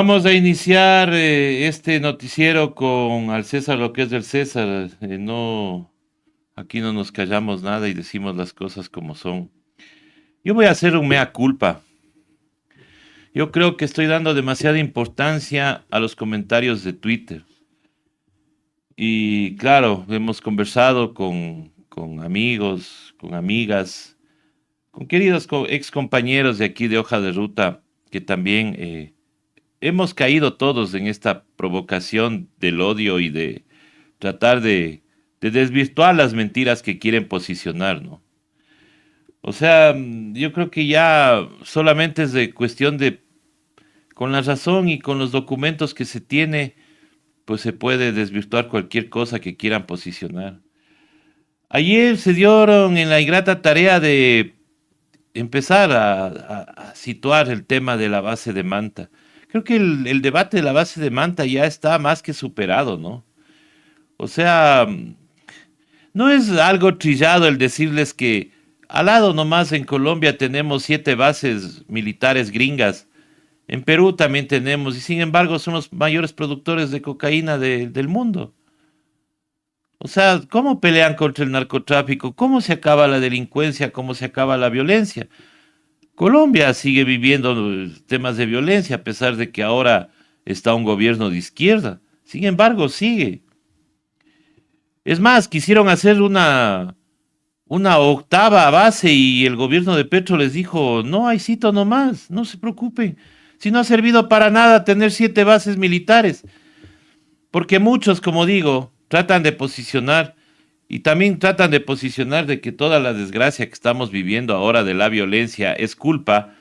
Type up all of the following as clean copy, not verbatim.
Vamos a iniciar este noticiero con al César lo que es del César. No, aquí no nos callamos nada y decimos las cosas como son. Yo voy a hacer un mea culpa. Yo creo que estoy dando demasiada importancia a los comentarios de Twitter. Y claro, hemos conversado con amigos, con amigas, con queridos ex compañeros de aquí de Hoja de Ruta, que también hemos caído todos en esta provocación del odio y de tratar de desvirtuar las mentiras que quieren posicionar, ¿no? O sea, yo creo que ya solamente es de cuestión de, con la razón y con los documentos que se tiene, pues se puede desvirtuar cualquier cosa que quieran posicionar. Ayer se dieron en la ingrata tarea de empezar a situar el tema de la base de Manta. Creo que el debate de la base de Manta ya está más que superado, ¿no? O sea, no es algo trillado el decirles que al lado nomás en Colombia tenemos 7 bases militares gringas. En Perú también tenemos, y sin embargo son los mayores productores de cocaína del mundo. O sea, ¿cómo pelean contra el narcotráfico? ¿Cómo se acaba la delincuencia? ¿Cómo se acaba la violencia? Colombia sigue viviendo temas de violencia a pesar de que ahora está un gobierno de izquierda. Sin embargo, sigue. Es más, quisieron hacer una octava base y el gobierno de Petro les dijo, no hay sitio nomás, no se preocupen. Si no ha servido para nada tener 7 bases militares. Porque muchos, como digo, tratan de posicionar y también tratan de posicionar de que toda la desgracia que estamos viviendo ahora de la violencia es culpa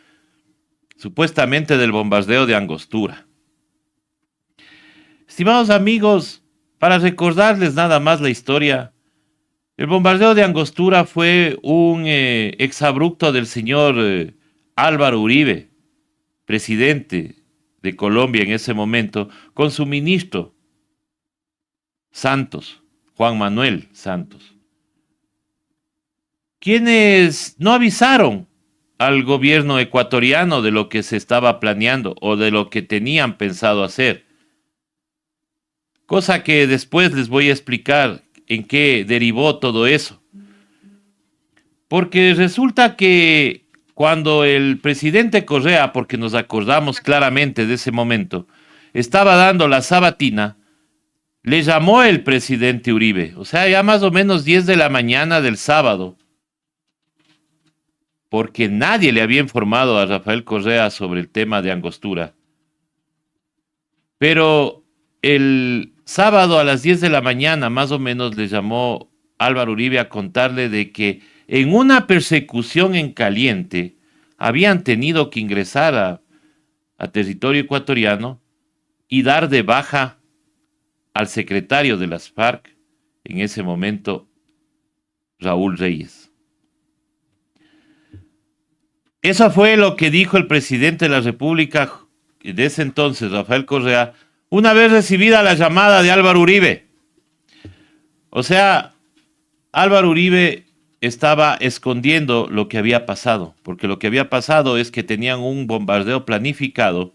supuestamente del bombardeo de Angostura. Estimados amigos, para recordarles nada más la historia, el bombardeo de Angostura fue un exabrupto del señor Álvaro Uribe, presidente de Colombia en ese momento, con su ministro Santos, Juan Manuel Santos, quienes no avisaron al gobierno ecuatoriano de lo que se estaba planeando o de lo que tenían pensado hacer. Cosa que después les voy a explicar en qué derivó todo eso. Porque resulta que cuando el presidente Correa, porque nos acordamos claramente de ese momento, estaba dando la sabatina, le llamó el presidente Uribe, o sea, ya más o menos 10 de la mañana del sábado, porque nadie le había informado a Rafael Correa sobre el tema de Angostura. Pero el sábado a las 10 de la mañana, más o menos, le llamó Álvaro Uribe a contarle de que en una persecución en caliente habían tenido que ingresar a territorio ecuatoriano y dar de baja al secretario de las FARC, en ese momento, Raúl Reyes. Eso fue lo que dijo el presidente de la República de ese entonces, Rafael Correa, una vez recibida la llamada de Álvaro Uribe. O sea, Álvaro Uribe estaba escondiendo lo que había pasado, porque lo que había pasado es que tenían un bombardeo planificado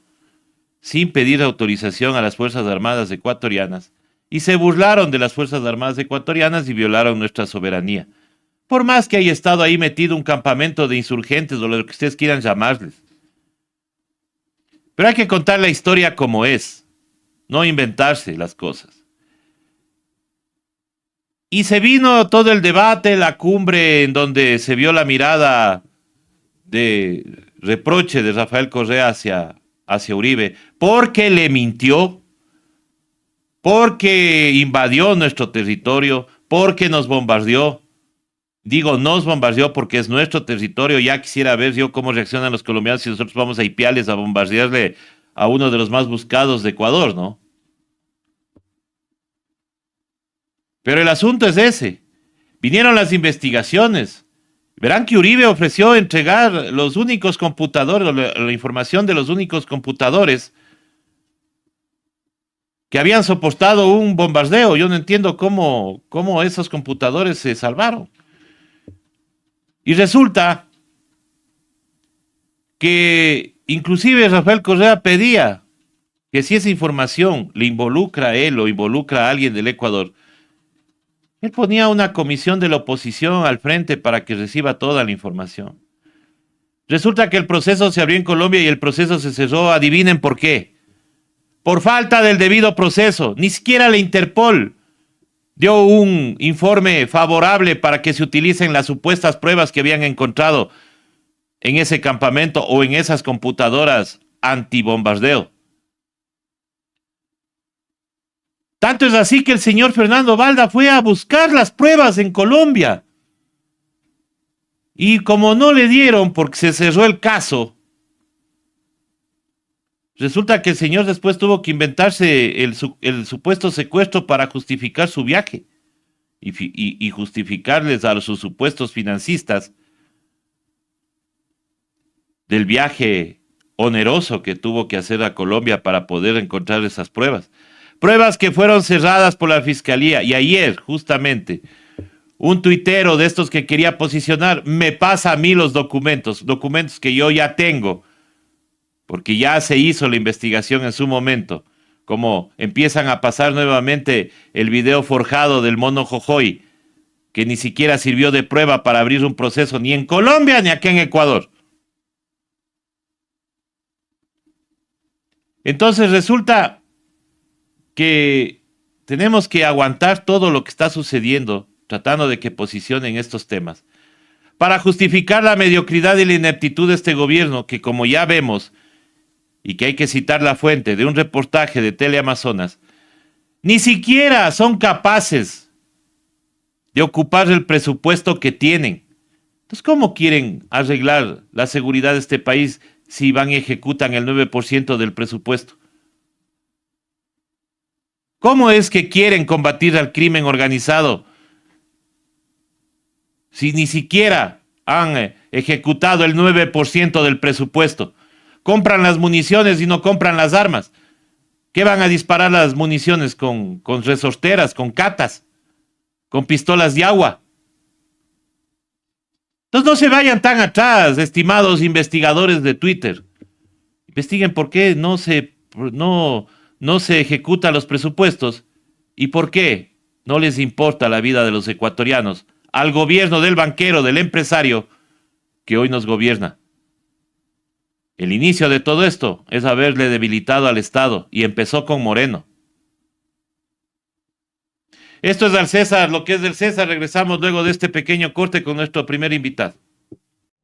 sin pedir autorización a las Fuerzas Armadas ecuatorianas y se burlaron de las Fuerzas Armadas ecuatorianas y violaron nuestra soberanía. Por más que haya estado ahí metido un campamento de insurgentes o lo que ustedes quieran llamarles. Pero hay que contar la historia como es, no inventarse las cosas. Y se vino todo el debate, la cumbre en donde se vio la mirada de reproche de Rafael Correa hacia Uribe, porque le mintió, porque invadió nuestro territorio, porque nos bombardeó. Digo, nos bombardeó porque es nuestro territorio. Ya quisiera ver yo cómo reaccionan los colombianos si nosotros vamos a Ipiales a bombardearle a uno de los más buscados de Ecuador, ¿no? Pero el asunto es ese. Vinieron las investigaciones. Verán que Uribe ofreció entregar los únicos computadores, la información de los únicos computadores que habían soportado un bombardeo. Yo no entiendo cómo esos computadores se salvaron. Y resulta que inclusive Rafael Correa pedía que si esa información le involucra a él o involucra a alguien del Ecuador, él ponía una comisión de la oposición al frente para que reciba toda la información. Resulta que el proceso se abrió en Colombia y el proceso se cerró, adivinen por qué. Por falta del debido proceso. Ni siquiera la Interpol dio un informe favorable para que se utilicen las supuestas pruebas que habían encontrado en ese campamento o en esas computadoras antibombardeo. Tanto es así que el señor Fernando Balda fue a buscar las pruebas en Colombia. Y como no le dieron porque se cerró el caso, resulta que el señor después tuvo que inventarse el supuesto secuestro para justificar su viaje y justificarles a sus supuestos financistas del viaje oneroso que tuvo que hacer a Colombia para poder encontrar esas pruebas. Pruebas que fueron cerradas por la fiscalía. Y ayer, justamente, un tuitero de estos que quería posicionar me pasa a mí los documentos que yo ya tengo, porque ya se hizo la investigación en su momento, como empiezan a pasar nuevamente el video forjado del mono Jojoy, que ni siquiera sirvió de prueba para abrir un proceso ni en Colombia ni aquí en Ecuador. Entonces resulta que tenemos que aguantar todo lo que está sucediendo, tratando de que posicionen estos temas, para justificar la mediocridad y la ineptitud de este gobierno, que como ya vemos, y que hay que citar la fuente de un reportaje de Teleamazonas, ni siquiera son capaces de ocupar el presupuesto que tienen. Entonces, ¿cómo quieren arreglar la seguridad de este país si van y ejecutan el 9% del presupuesto? ¿Cómo es que quieren combatir al crimen organizado si ni siquiera han ejecutado el 9% del presupuesto? Compran las municiones y no compran las armas. ¿Qué van a disparar las municiones con resorteras, con catas, con pistolas de agua? Entonces no se vayan tan atrás, estimados investigadores de Twitter. Investiguen por qué no se ejecutan los presupuestos y por qué no les importa la vida de los ecuatorianos al gobierno del banquero, del empresario que hoy nos gobierna. El inicio de todo esto es haberle debilitado al Estado y empezó con Moreno. Esto es del César, lo que es del César. Regresamos luego de este pequeño corte con nuestro primer invitado.